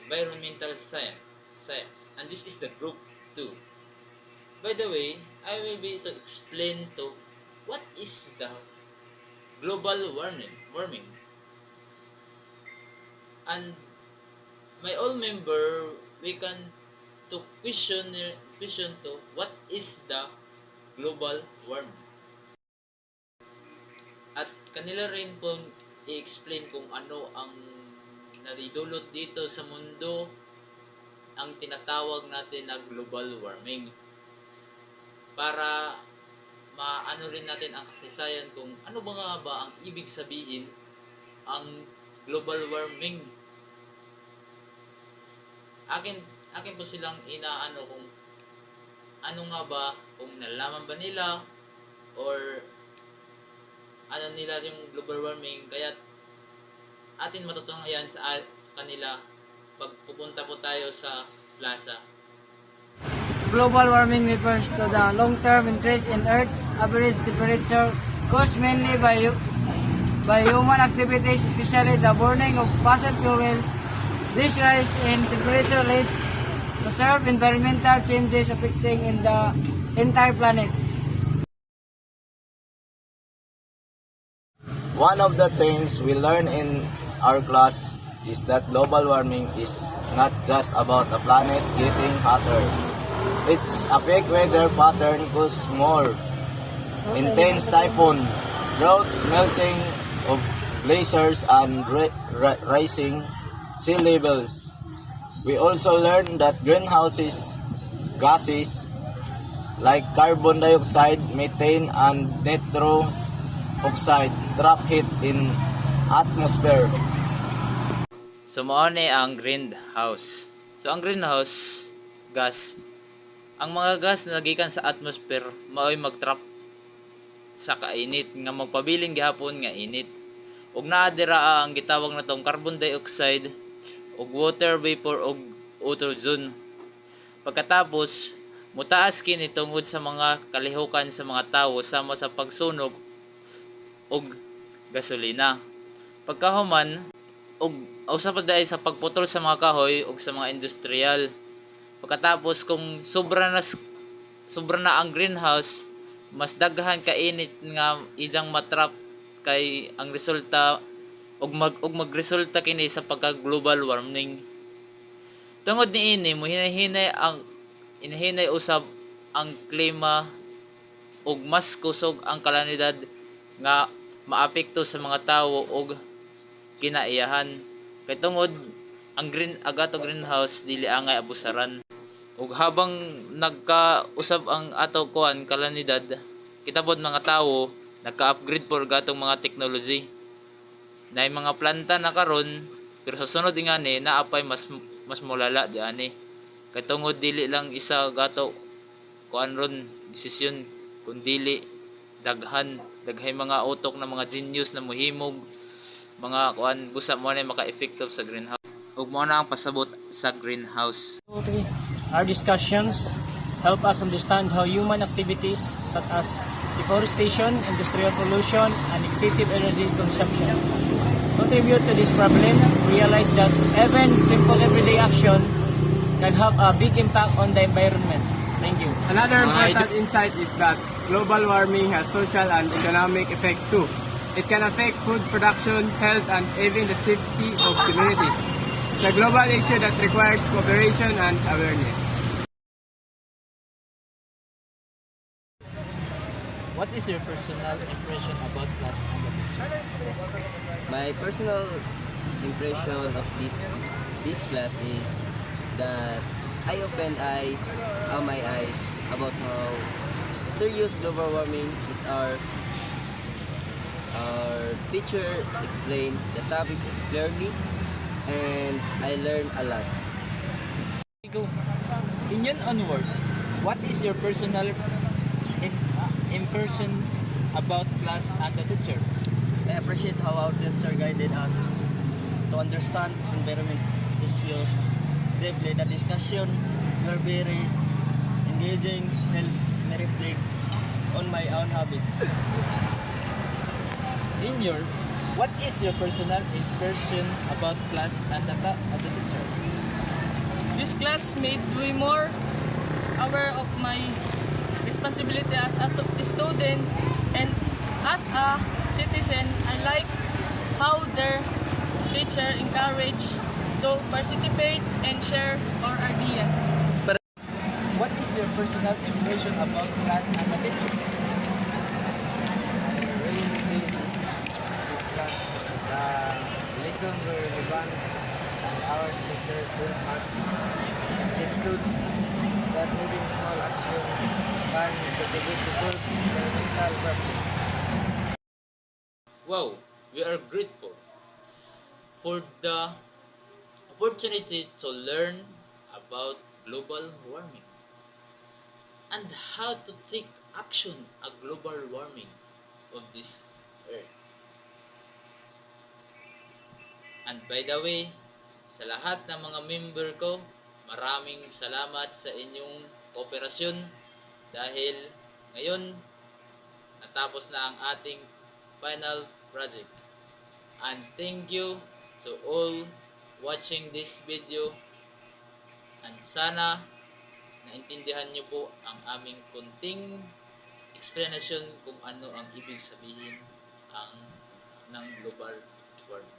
environmental science, and this is the group 2. By the way, I will be to explain to what is the global warming, and my all member we can to question to what is the global warming, at kanila rin po i-explain kung ano ang naridulot dito sa mundo ang tinatawag natin na global warming, para maano rin natin ang kasaysayan kung ano ba nga ba ang ibig sabihin ang global warming. Akin po silang inaano kung ano nga ba, kung nalalaman ba nila or ano nila yung global warming, kaya atin matutunan yan sa kanila pag pupunta po tayo sa plaza. Global warming refers to the long-term increase in Earth's average temperature caused mainly by human activities, especially the burning of fossil fuels. This rise in temperature leads to severe environmental changes affecting the entire planet. One of the things we learn in our class is that global warming is not just about the planet getting hotter. Its affect weather pattern cause more intense typhoon, drought, melting of glaciers, and rising sea levels. We also learn that greenhouse gases like carbon dioxide, methane, and nitrous oxide trap heat in atmosphere. So mao ni ang greenhouse. So ang greenhouse gas, ang mga gas na nagikan sa atmosphere mao'y magtrap sa kainit nga magpabiling gihapon nga init. Ug naa dira ang gitawag natong carbon dioxide ug water vapor ug ozone. Pagkatapos mutaas kini tungod sa mga kalihukan sa mga tawo sama sa pagsunog og gasolina. Pagkahuman og usap pa sa pagputol sa mga kahoy ug sa mga industrial. Pagkatapos kung sobra na ang greenhouse, mas daghan ka init nga ijang matrap, kay ang resulta ug magresulta kini sa pagka global warming. Tungod niini mo hinahinay usab ang klima ug mas kusog ang kalanidad nga maapekto sa mga tawo ug kinaiyahan. Kay tungod ang greenhouse dili angay abusaran. Ug habang nagkausab ang ato kuan kalanidad, kitabod mga tawo nagka-upgrade por gatong mga technology. Nay mga planta na karon, pero sa sunod ingani naapay mas mulala di ani. Kay tungod dili lang isa gato kuan ron desisyon, kun dili daghay mga utok na mga genius na mohimog mga kuan busa mo na maka-effective sa greenhouse. Ug mo na ang pasabot sa greenhouse. Okay. Our discussions help us understand how human activities such as deforestation, industrial pollution, and excessive energy consumption contribute to this problem. Realize that even simple everyday action can have a big impact on the environment. Thank you. Another important insight is that global warming has social and economic effects too. It can affect food production, health, and even the safety of communities. It's a global issue that requires cooperation and awareness. What is your personal impression about class and the teacher? My personal impression of this class is that I opened my eyes about how serious global warming is. Our teacher explained the topics clearly, and I learned a lot. Opinion onward. What is your personal impression about class and the teacher? I appreciate how our teacher guided us to understand environment issues deeply. The discussion were very engaging, helped me reflect on my own habits. What is your personal inspiration about class and the teacher? This class made me more aware of my responsibility as a student, and as a citizen, I like how their teacher encourage to participate and share our ideas. What is your personal impression about class and the teacher? Really enjoyed this class. The lesson were relevant and our teachers helped us understood that even small action can contribute to solve environmental problems. Wow, we are grateful for the opportunity to learn about global warming and how to take action a global warming of this earth. And by the way, sa lahat ng mga member ko, maraming salamat sa inyong kooperasyon dahil ngayon natapos na ang ating final project. And thank you to all watching this video, and sana naintindihan niyo po ang aming kunting explanation kung ano ang ibig sabihin ng global warming.